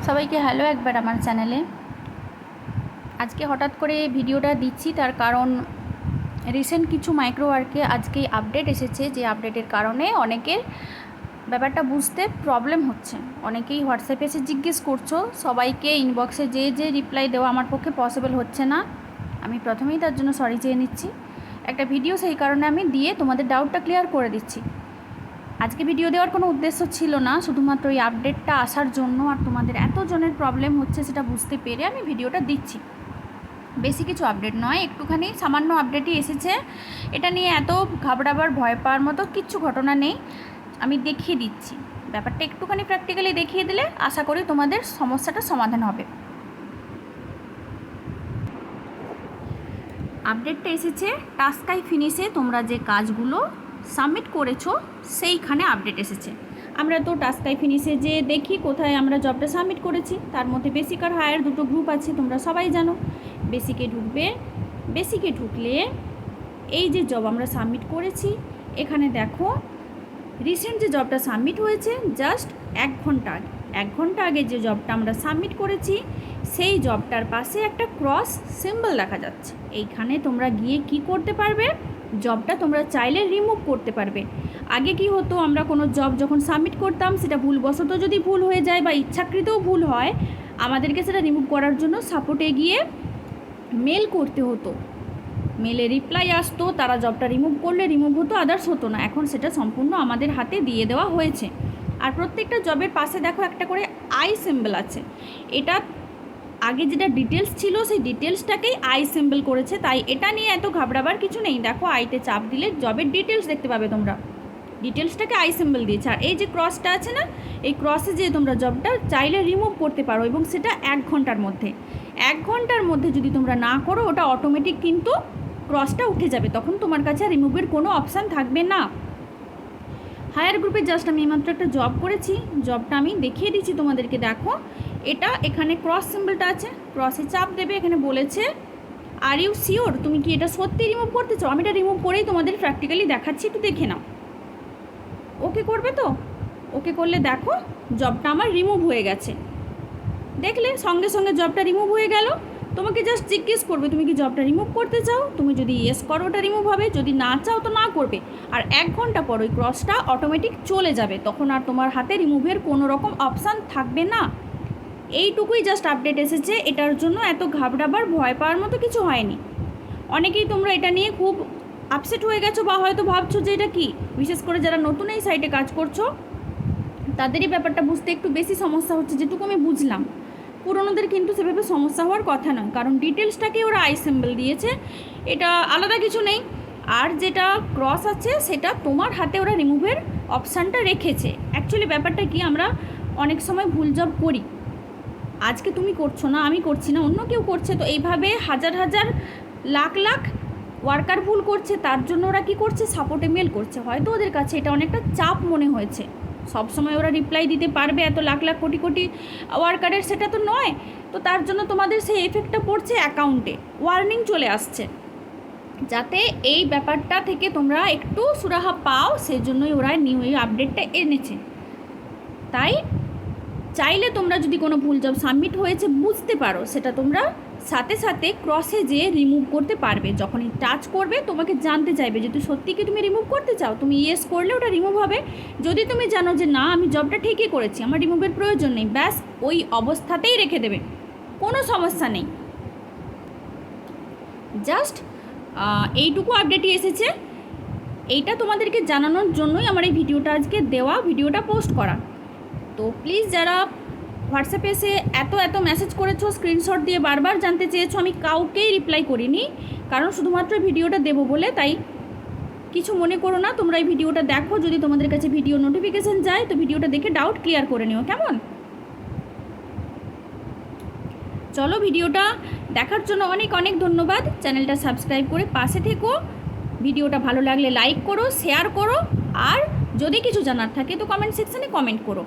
সবাইকে হ্যালো একবার আমার চ্যানেলে। আজকে হঠাৎ করে ভিডিওটা দিচ্ছি, তার কারণ রিসেন্ট কিছু মাইক্রো ওয়ার্কে আজকে আপডেট এসেছে, যে আপডেটের কারণে অনেকের ব্যাপারটা বুঝতে প্রবলেম হচ্ছে। অনেকেই হোয়াটসঅ্যাপে এসে জিজ্ঞেস করছো, সবাইকে ইনবক্সে যে রিপ্লাই দেওয়া আমার পক্ষে পসিবল হচ্ছে না। আমি প্রথমেই তার জন্য সরি চেয়ে নিচ্ছি। একটা ভিডিও সেই কারণে আমি দিয়ে তোমাদের ডাউটটা ক্লিয়ার করে দিচ্ছি। আজকে ভিডিও দেওয়ার কোনো উদ্দেশ্য ছিল না, শুধুমাত্র এই আপডেটটা আসার জন্য আর তোমাদের এতজনের প্রবলেম হচ্ছে সেটা বুঝতে পেরে আমি ভিডিওটা দিচ্ছি। বেশি কিছু আপডেট নয়, একটুখানি সামান্য আপডেটই এসেছে। এটা নিয়ে এত ঘাবড়াবার ভয় পাওয়ার মতো কিচ্ছু ঘটনা নেই। আমি দেখিয়ে দিচ্ছি ব্যাপারটা, একটুখানি প্র্যাকটিক্যালি দেখিয়ে দিলে আশা করি তোমাদের সমস্যাটা সমাধান হবে। আপডেটটা এসেছে টাস্কাই ফিনিশে তোমরা যে কাজগুলো সাবমিট করেছো সেইখানে আপডেট এসেছে। আমরা তো টাস্কাই ফিনিশে যে দেখি কোথায় আমরা জবটা সাবমিট করেছি, তার মধ্যে বেসিক আর হায়ার দুটো গ্রুপ আছে, তোমরা সবাই জানো। বেসিকে ঢুকবে, বেসিকে ঢুকলে এই যে জব আমরা সাবমিট করেছি এখানে দেখো রিসেন্ট যে জবটা সাবমিট হয়েছে জাস্ট 1 ঘন্টা আগে যে জবটা আমরা সাবমিট করেছি সেই জবটার পাশে একটা ক্রস সিম্বল দেখা যাচ্ছে। এইখানে তোমরা গিয়ে কি করতে পারবে, জবটা তোমরা চাইলে রিমুভ করতে পারবে। আগে কি হতো, আমরা কোনো জব যখন সাবমিট করতাম সেটা ভুলবশত যদি ভুল হয়ে যায় বা ইচ্ছাকৃতও ভুল হয়, আমাদেরকে সেটা রিমুভ করার জন্য সাপোর্টে গিয়ে মেল করতে হতো, মেলে রিপ্লাই আসতো, তারা জবটা রিমুভ করলে রিমুভ হতো, আদার্স হতো না। এখন সেটা সম্পূর্ণ আমাদের হাতে দিয়ে দেওয়া হয়েছে। আর প্রত্যেকটা জবের পাশে দেখো একটা করে আই সিম্বল আছে। এটা আগে যেটা ডিটেলস ছিল সেই ডিটেলসটাকেই আই সিম্বল করেছে, তাই এটা নিয়ে এত ঘাবড়াবার কিছু নেই। দেখো আইতে চাপ দিলে জবের ডিটেলস দেখতে পাবে তোমরা, ডিটেলসটাকে আই সিম্বল দিয়েছে। আর এই যে ক্রসটা আছে না, এই ক্রসে যে তোমরা জবটা চাইলে রিমুভ করতে পারো, এবং সেটা 1 ঘন্টার মধ্যে। 1 ঘন্টার মধ্যে যদি তোমরা না করো ওটা অটোমেটিক কিন্তু ক্রসটা উঠে যাবে, তখন তোমার কাছে রিমুভের কোনো অপশান থাকবে না। হায়ার গ্রুপে জাস্ট আমি এইমাত্র একটা জব করেছি, জবটা আমি দেখিয়ে দিচ্ছি তোমাদেরকে। দেখো এটা এখানে ক্রস সিম্বলটা আছে, ক্রসে চাপ দেবে, এখানে বলেছে আর ইউ শিওর, তুমি কি এটা সত্যি রিমুভ করতে চাও? আমি এটা রিমুভ করেই তোমাদের প্র্যাকটিক্যালি দেখাচ্ছি, একটু দেখে নাও। ওকে করবে তো? ওকে করলে দেখো জবটা আমার রিমুভ হয়ে গেছে। দেখলে সঙ্গে সঙ্গে জবটা রিমুভ হয়ে গেল। তোমাকে জাস্ট জিজ্ঞেস করবে তুমি কি জবটা রিমুভ করতে চাও, তুমি যদি ইয়েস করো ওটা রিমুভ হবে, যদি না চাও তো না করবে। আর 1 ঘন্টা পর ওই ক্রসটা অটোমেটিক চলে যাবে, তখন আর তোমার হাতে রিমুভের কোনো রকম অপশান থাকবে না। এইটুকুই জাস্ট আপডেট এসেছে, এটার জন্য এত ঘাবড়াবার ভয় পাওয়ার মতো কিছু হয়নি। অনেকেই তোমরা এটা নিয়ে খুব আপসেট হয়ে গেছো, বা হয়তো ভাবছো যে এটা কি, বিশেষ করে যারা নতুন এই সাইটে কাজ করছো তাদেরই ব্যাপারটা বুঝতে একটু বেশি সমস্যা হচ্ছে, যেটুকু আমি বুঝলাম। পুরোনোদের কিন্তু সেভাবে সমস্যা হওয়ার কথা নয়, কারণ ডিটেলসটাকে ওরা আই সিম্বল দিয়েছে, এটা আলাদা কিছু নেই। আর যেটা ক্রস আছে সেটা তোমার হাতে ওরা রিমুভের অপশানটা রেখেছে। অ্যাকচুয়ালি ব্যাপারটা কি, আমরা অনেক সময় ভুল জব করি, আজকে তুমি করছো না, আমি করছি না, অন্য কেউ করছে, তো এইভাবে হাজার হাজার লাখ লাখ ওয়ার্কার ভুল করছে, তার জন্য ওরা কী করছে, সাপোর্টে মেল করছে। হয়তো ওদের কাছে এটা অনেকটা চাপ মনে হয়েছে, সব সময় ওরা রিপ্লাই দিতে পারবে এত লাখ লাখ কোটি কোটি ওয়ার্কারের, সেটা তো নয়। তো তার জন্য তোমাদের সেই এফেক্টটা পড়ছে অ্যাকাউন্টে, ওয়ার্নিং চলে আসছে। যাতে এই ব্যাপারটা থেকে তোমরা একটু সুরাহা পাও, সেজন্যই ওরা নিউ এই আপডেটটা এনেছে। তাই চাইলে তোমরা যদি কোনো ভুল জব সাবমিট হয়েছে বুঝতে পারো, সেটা তোমরা সাথে সাথে ক্রসে যেয়ে রিমুভ করতে পারবে। যখনই টাচ করবে তোমাকে জানতে চাইবে যদি সত্যি কি তুমি রিমুভ করতে চাও, তুমি ইয়েস করলে ওটা রিমুভ হবে। যদি তুমি জানো যে না আমি জবটা ঠিকই করেছি, আমার রিমুভের প্রয়োজন নেই, ব্যাস ওই অবস্থাতেই রেখে দেবে, কোনো সমস্যা নেই। জাস্ট এইটুকু আপডেটই এসেছে, এইটা তোমাদেরকে জানানোর জন্যই আমার এই ভিডিওটা আজকে দেওয়া, ভিডিওটা পোস্ট করা। তো প্লিজ যারা হোয়াটসঅ্যাপে এসে এত মেসেজ করেছো, স্ক্রিনশট দিয়ে বারবার জানতে চেয়েছো, আমি কাউকেই রিপ্লাই করিনি, কারণ শুধুমাত্র ভিডিওটা দেবো বলে। তাই কিছু মনে করো না, তোমরা এই ভিডিওটা দেখো, যদি তোমাদের কাছে ভিডিও নোটিফিকেশান যায় তো ভিডিওটা দেখে ডাউট ক্লিয়ার করে নিও, কেমন? চলো, ভিডিওটা দেখার জন্য অনেক অনেক ধন্যবাদ। চ্যানেলটা সাবস্ক্রাইব করে পাশে থেকো, ভিডিওটা ভালো লাগলে লাইক করো, শেয়ার করো, আর যদি কিছু জানার থাকে তো কমেন্ট সেকশানে কমেন্ট করো।